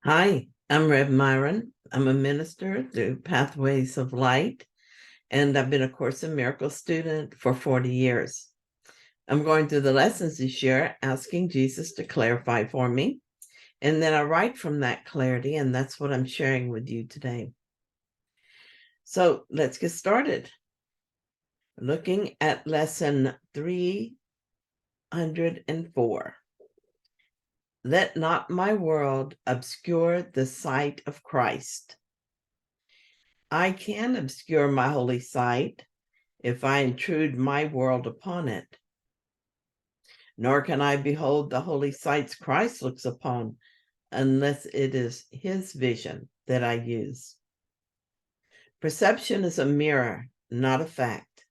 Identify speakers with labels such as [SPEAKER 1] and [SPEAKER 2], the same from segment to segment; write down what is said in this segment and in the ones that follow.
[SPEAKER 1] Hi, I'm Rev Myron. I'm a minister through Pathways of Light, and I've been a Course in Miracles student for 40 years. I'm going through the lessons this year, asking Jesus to clarify for me, and then I write from that clarity, and that's what I'm sharing with you today. So let's get started. Looking at lesson 304. Let not my world obscure the sight of Christ. I can obscure my holy sight if I intrude my world upon it. Nor can I behold the holy sights Christ looks upon unless it is his vision that I use. Perception is a mirror, not a fact.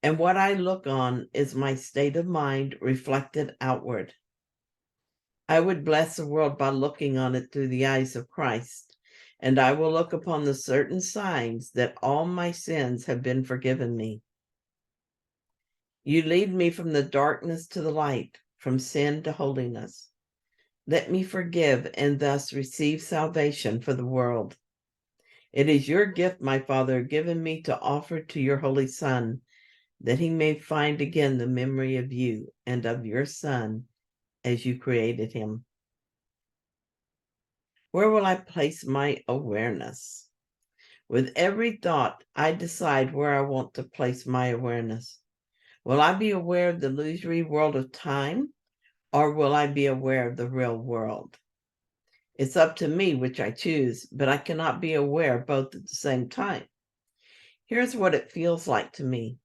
[SPEAKER 1] And what I look on is my state of mind reflected outward. I would bless the world by looking on it through the eyes of Christ, and I will look upon the certain signs that all my sins have been forgiven me. You lead me from the darkness to the light, from sin to holiness. Let me forgive and thus receive salvation for the world. It is your gift, my Father, given me to offer to your Holy Son, that he may find again the memory of you and of your Son as you created him. Where will I place my awareness? With every thought, I decide where I want to place my awareness. Will I be aware of the illusory world of time, or will I be aware of the real world? It's up to me which I choose, but I cannot be aware both at the same time. Here's what it feels like to me.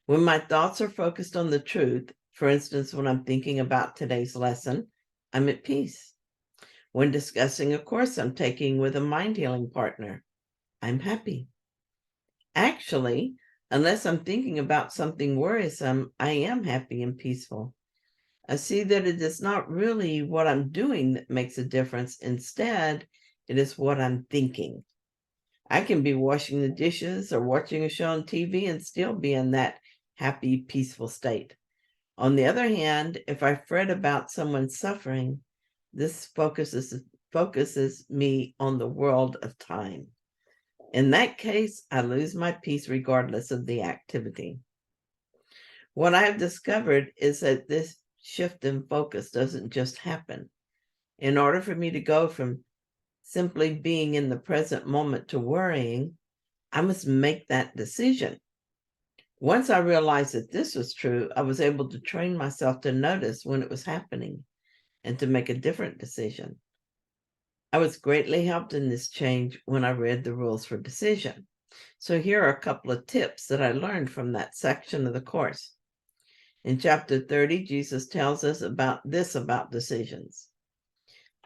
[SPEAKER 1] When my thoughts are focused on the truth, for instance, when I'm thinking about today's lesson, I'm at peace. When discussing a course I'm taking with a mind healing partner, I'm happy. Actually, unless I'm thinking about something worrisome, I am happy and peaceful. I see that it is not really what I'm doing that makes a difference. Instead, it is what I'm thinking. I can be washing the dishes or watching a show on TV and still be in that happy, peaceful state. On the other hand, if I fret about someone suffering, this focuses me on the world of time. In that case, I lose my peace regardless of the activity. What I have discovered is that this shift in focus doesn't just happen. In order for me to go from simply being in the present moment to worrying, I must make that decision. Once I realized that this was true, I was able to train myself to notice when it was happening and to make a different decision. I was greatly helped in this change when I read the rules for decision. So here are a couple of tips that I learned from that section of the course. In chapter 30, Jesus tells us about decisions.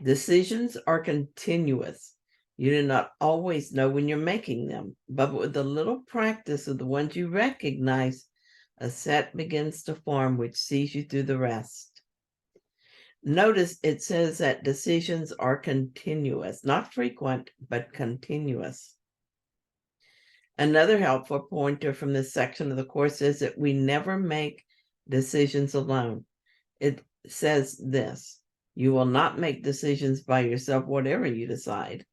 [SPEAKER 1] Decisions are continuous. You do not always know when you're making them, but with a little practice of the ones you recognize, a set begins to form which sees you through the rest. Notice it says that decisions are continuous, not frequent, but continuous. Another helpful pointer from this section of the course is that we never make decisions alone. It says this: you will not make decisions by yourself, whatever you decide,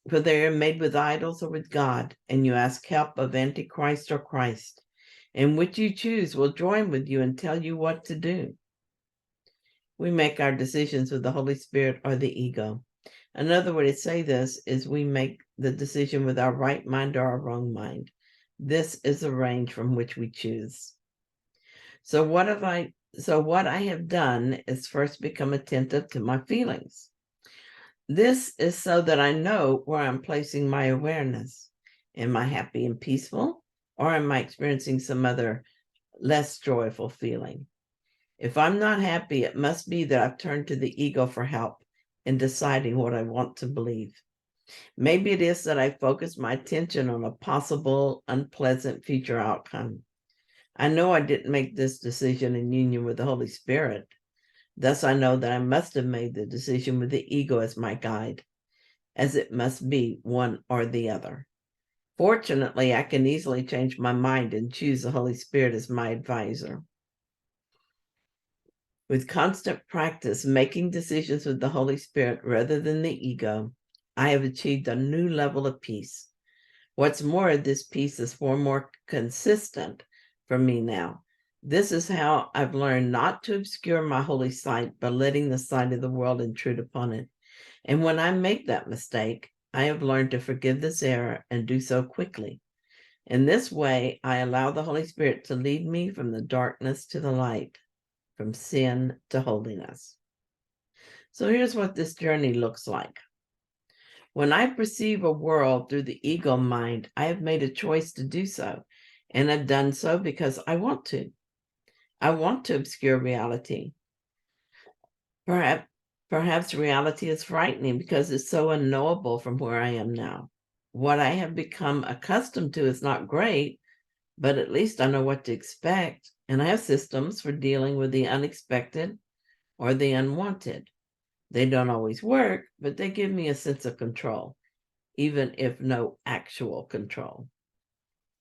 [SPEAKER 1] for they are made with idols or with God, and you ask help of Antichrist or Christ, and which you choose will join with you and tell you what to do. We make our decisions with the Holy Spirit or the ego. Another way to say this is we make the decision with our right mind or our wrong mind. This is the range from which we choose. So what I have done is first become attentive to my feelings. This is so that I know where I'm placing my awareness. Am I happy and peaceful, or am I experiencing some other less joyful feeling? If I'm not happy, it must be that I've turned to the ego for help in deciding what I want to believe. Maybe it is that I focus my attention on a possible unpleasant future outcome. I know I didn't make this decision in union with the Holy Spirit. Thus, I know that I must have made the decision with the ego as my guide, as it must be one or the other. Fortunately, I can easily change my mind and choose the Holy Spirit as my advisor. With constant practice, making decisions with the Holy Spirit rather than the ego, I have achieved a new level of peace. What's more, this peace is far more consistent for me now. This is how I've learned not to obscure my holy sight by letting the sight of the world intrude upon it. And when I make that mistake, I have learned to forgive this error and do so quickly. In this way, I allow the Holy Spirit to lead me from the darkness to the light, from sin to holiness. So here's what this journey looks like. When I perceive a world through the ego mind, I have made a choice to do so, and I've done so because I want to. I want to obscure reality. Perhaps reality is frightening because it's so unknowable from where I am now. What I have become accustomed to is not great, but at least I know what to expect, and I have systems for dealing with the unexpected or the unwanted. They don't always work, but they give me a sense of control, even if no actual control.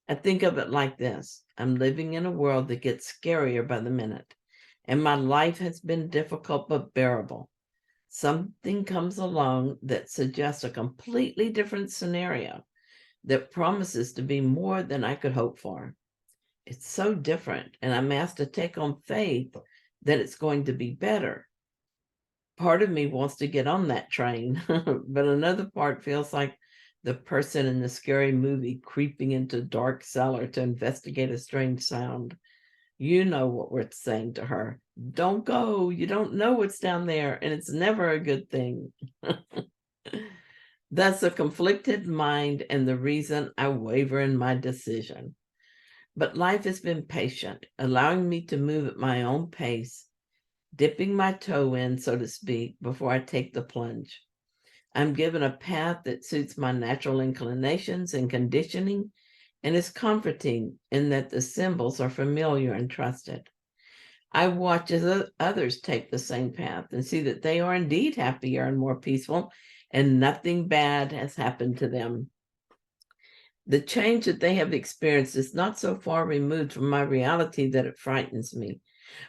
[SPEAKER 1] I think of it like this. I'm living in a world that gets scarier by the minute, and my life has been difficult but bearable. Something comes along that suggests a completely different scenario that promises to be more than I could hope for. It's so different, and I'm asked to take on faith that it's going to be better. Part of me wants to get on that train, but another part feels like the person in the scary movie creeping into a dark cellar to investigate a strange sound. You know what we're saying to her. Don't go. You don't know what's down there, and it's never a good thing. That's a conflicted mind and the reason I waver in my decision. But life has been patient, allowing me to move at my own pace, dipping my toe in, so to speak, before I take the plunge. I'm given a path that suits my natural inclinations and conditioning, and is comforting in that the symbols are familiar and trusted. I watch as others take the same path and see that they are indeed happier and more peaceful, and nothing bad has happened to them. The change that they have experienced is not so far removed from my reality that it frightens me.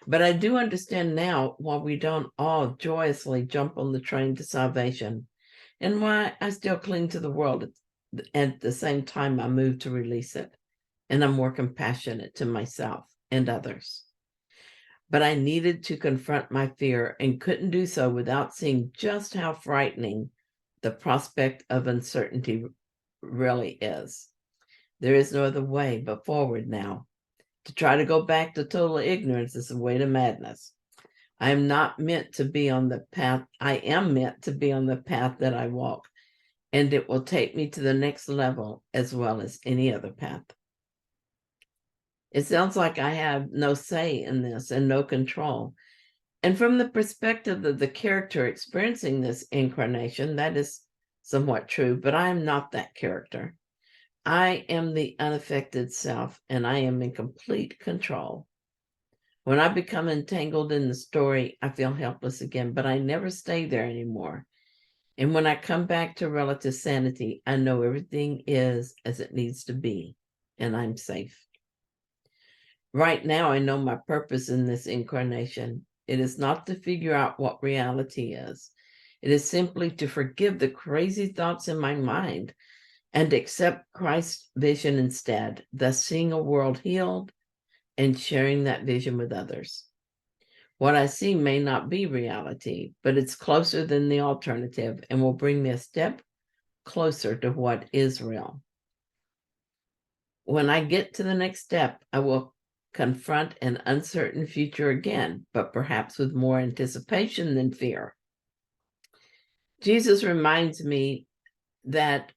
[SPEAKER 1] But I do understand now why we don't all joyously jump on the train to salvation, and why I still cling to the world at the same time I move to release it, and I'm more compassionate to myself and others. But I needed to confront my fear and couldn't do so without seeing just how frightening the prospect of uncertainty really is. There is no other way but forward now. To try to go back to total ignorance is a way to madness. I am not meant to be on the path. I am meant to be on the path that I walk, and it will take me to the next level as well as any other path. It sounds like I have no say in this and no control. And from the perspective of the character experiencing this incarnation, that is somewhat true, but I am not that character. I am the unaffected self, and I am in complete control. When I become entangled in the story, I feel helpless again, but I never stay there anymore. And when I come back to relative sanity, I know everything is as it needs to be, and I'm safe. Right now, I know my purpose in this incarnation. It is not to figure out what reality is. It is simply to forgive the crazy thoughts in my mind and accept Christ's vision instead, thus seeing a world healed and sharing that vision with others. What I see may not be reality, but it's closer than the alternative and will bring me a step closer to what is real. When I get to the next step, I will confront an uncertain future again, but perhaps with more anticipation than fear. Jesus reminds me that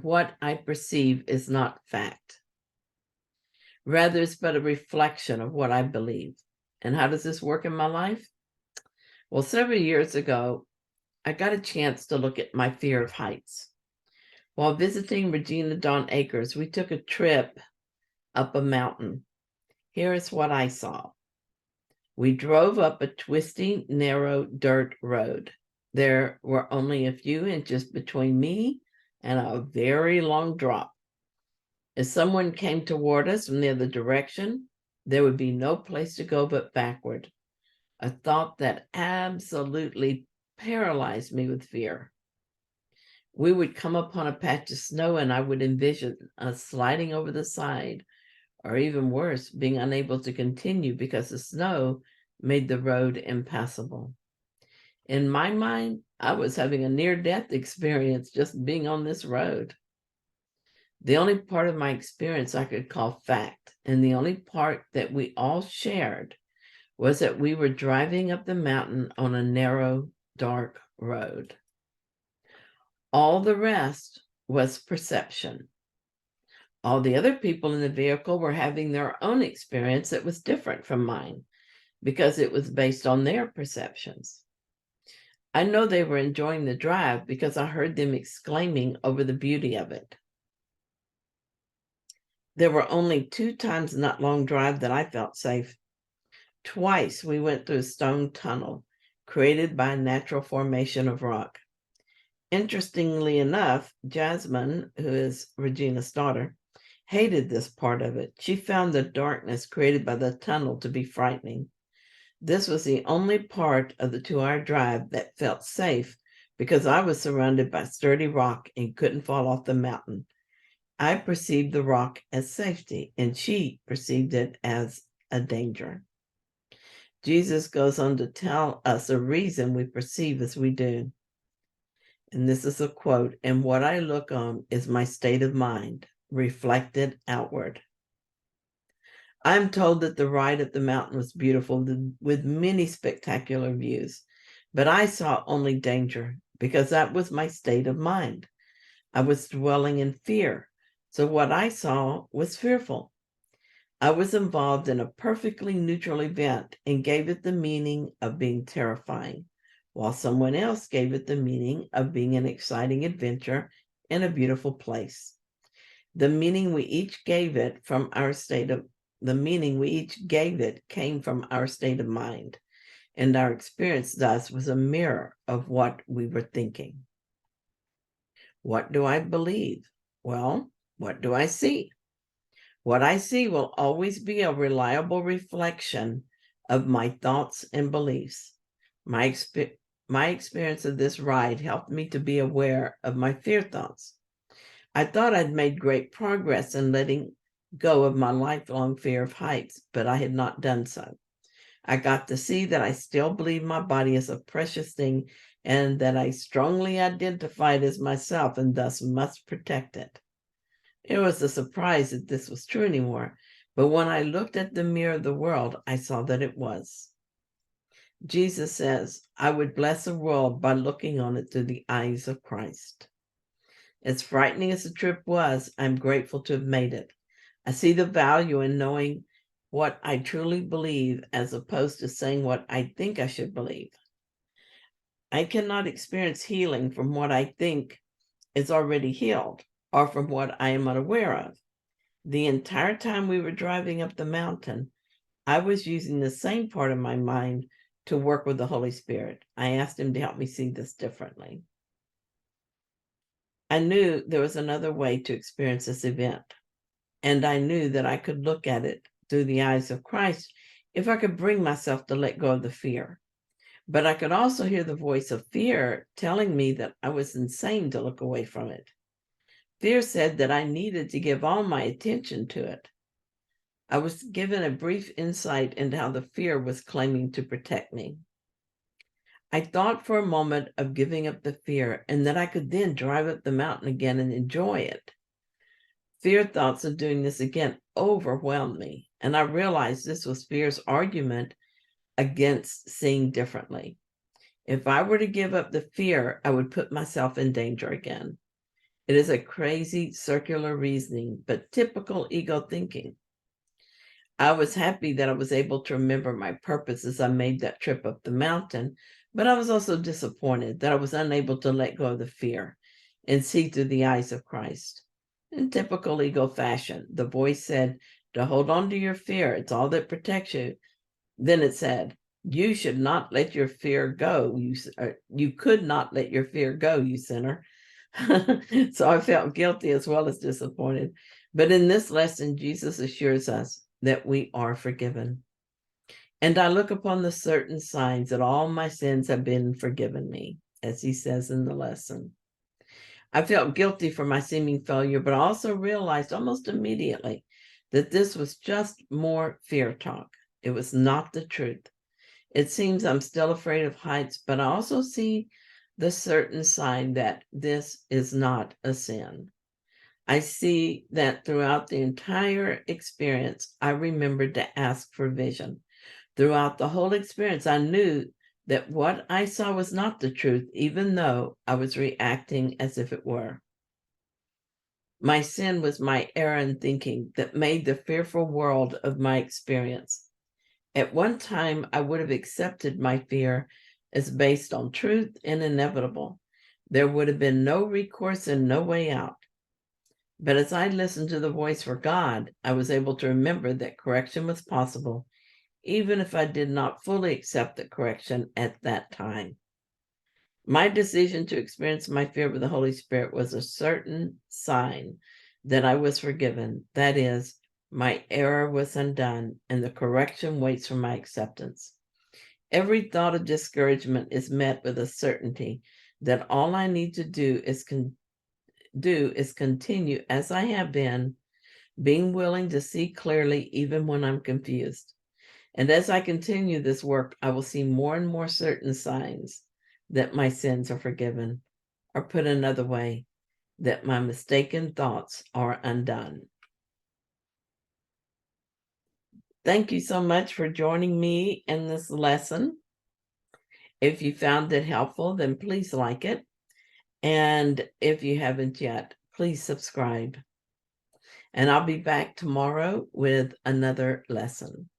[SPEAKER 1] what I perceive is not fact. Rather, it's but a reflection of what I believe. And how does this work in my life? Well, several years ago, I got a chance to look at my fear of heights. While visiting Regina Dawn Acres, we took a trip up a mountain. Here is what I saw. We drove up a twisting, narrow dirt road. There were only a few inches between me and a very long drop. If someone came toward us from the other direction, there would be no place to go but backward. a thought that absolutely paralyzed me with fear. We would come upon a patch of snow and I would envision us sliding over the side, or even worse, being unable to continue because the snow made the road impassable. In my mind, I was having a near-death experience just being on this road. The only part of my experience I could call fact, and the only part that we all shared, was that we were driving up the mountain on a narrow, dark road. All the rest was perception. All the other people in the vehicle were having their own experience that was different from mine because it was based on their perceptions. I know they were enjoying the drive because I heard them exclaiming over the beauty of it. There were only 2 times in that long drive that I felt safe. Twice we went through a stone tunnel created by a natural formation of rock. Interestingly enough, Jasmine, who is Regina's daughter, hated this part of it. She found the darkness created by the tunnel to be frightening. This was the only part of the 2-hour drive that felt safe because I was surrounded by sturdy rock and couldn't fall off the mountain. I perceived the rock as safety, and she perceived it as a danger. Jesus goes on to tell us a reason we perceive as we do. And this is a quote, "And what I look on is my state of mind, reflected outward." I'm told that the ride up the mountain was beautiful with many spectacular views, but I saw only danger because that was my state of mind. I was dwelling in fear, so what I saw was fearful. I was involved in a perfectly neutral event and gave it the meaning of being terrifying, while someone else gave it the meaning of being an exciting adventure in a beautiful place. The meaning we each gave it came from our state of mind, and our experience thus was a mirror of what we were thinking. What do I believe? Well, what do I see? What I see will always be a reliable reflection of my thoughts and beliefs. My experience of this ride helped me to be aware of my fear thoughts. I thought I'd made great progress in letting go of my lifelong fear of heights, but I had not done so. I got to see that I still believe my body is a precious thing and that I strongly identify it as myself and thus must protect it. It was a surprise that this was true anymore, but when I looked at the mirror of the world, I saw that it was. Jesus says, I would bless the world by looking on it through the eyes of Christ. As frightening as the trip was, I'm grateful to have made it. I see the value in knowing what I truly believe as opposed to saying what I think I should believe. I cannot experience healing from what I think is already healed or from what I am unaware of. The entire time we were driving up the mountain, I was using the same part of my mind to work with the Holy Spirit. I asked him to help me see this differently. I knew there was another way to experience this event, and I knew that I could look at it through the eyes of Christ if I could bring myself to let go of the fear. But I could also hear the voice of fear telling me that I was insane to look away from it. Fear said that I needed to give all my attention to it. I was given a brief insight into how the fear was claiming to protect me. I thought for a moment of giving up the fear and that I could then drive up the mountain again and enjoy it. Fear thoughts of doing this again overwhelmed me, and I realized this was fear's argument against seeing differently. If I were to give up the fear, I would put myself in danger again. It is a crazy circular reasoning, but typical ego thinking. I was happy that I was able to remember my purpose as I made that trip up the mountain, but I was also disappointed that I was unable to let go of the fear and see through the eyes of Christ. In typical ego fashion, the voice said to hold on to your fear. It's all that protects you. Then it said, you should not let your fear go. You could not let your fear go, you sinner. So I felt guilty as well as disappointed. But in this lesson, Jesus assures us that we are forgiven. And I look upon the certain signs that all my sins have been forgiven me, as he says in the lesson. I felt guilty for my seeming failure, but I also realized almost immediately that this was just more fear talk. It was not the truth. It seems I'm still afraid of heights, but I also see the certain sign that this is not a sin. I see that throughout the entire experience, I remembered to ask for vision. Throughout the whole experience, I knew that what I saw was not the truth, even though I was reacting as if it were. My sin was my error in thinking that made the fearful world of my experience. At one time, I would have accepted my fear as based on truth and inevitable. There would have been no recourse and no way out. But as I listened to the voice for God, I was able to remember that correction was possible, even if I did not fully accept the correction at that time. My decision to experience my fear with the Holy Spirit was a certain sign that I was forgiven. That is, my error was undone, and the correction waits for my acceptance. Every thought of discouragement is met with a certainty that all I need to do is continue as I have been, being willing to see clearly even when I'm confused. And as I continue this work, I will see more and more certain signs that my sins are forgiven, or put another way, that my mistaken thoughts are undone. Thank you so much for joining me in this lesson. If you found it helpful, then please like it. And if you haven't yet, please subscribe. And I'll be back tomorrow with another lesson.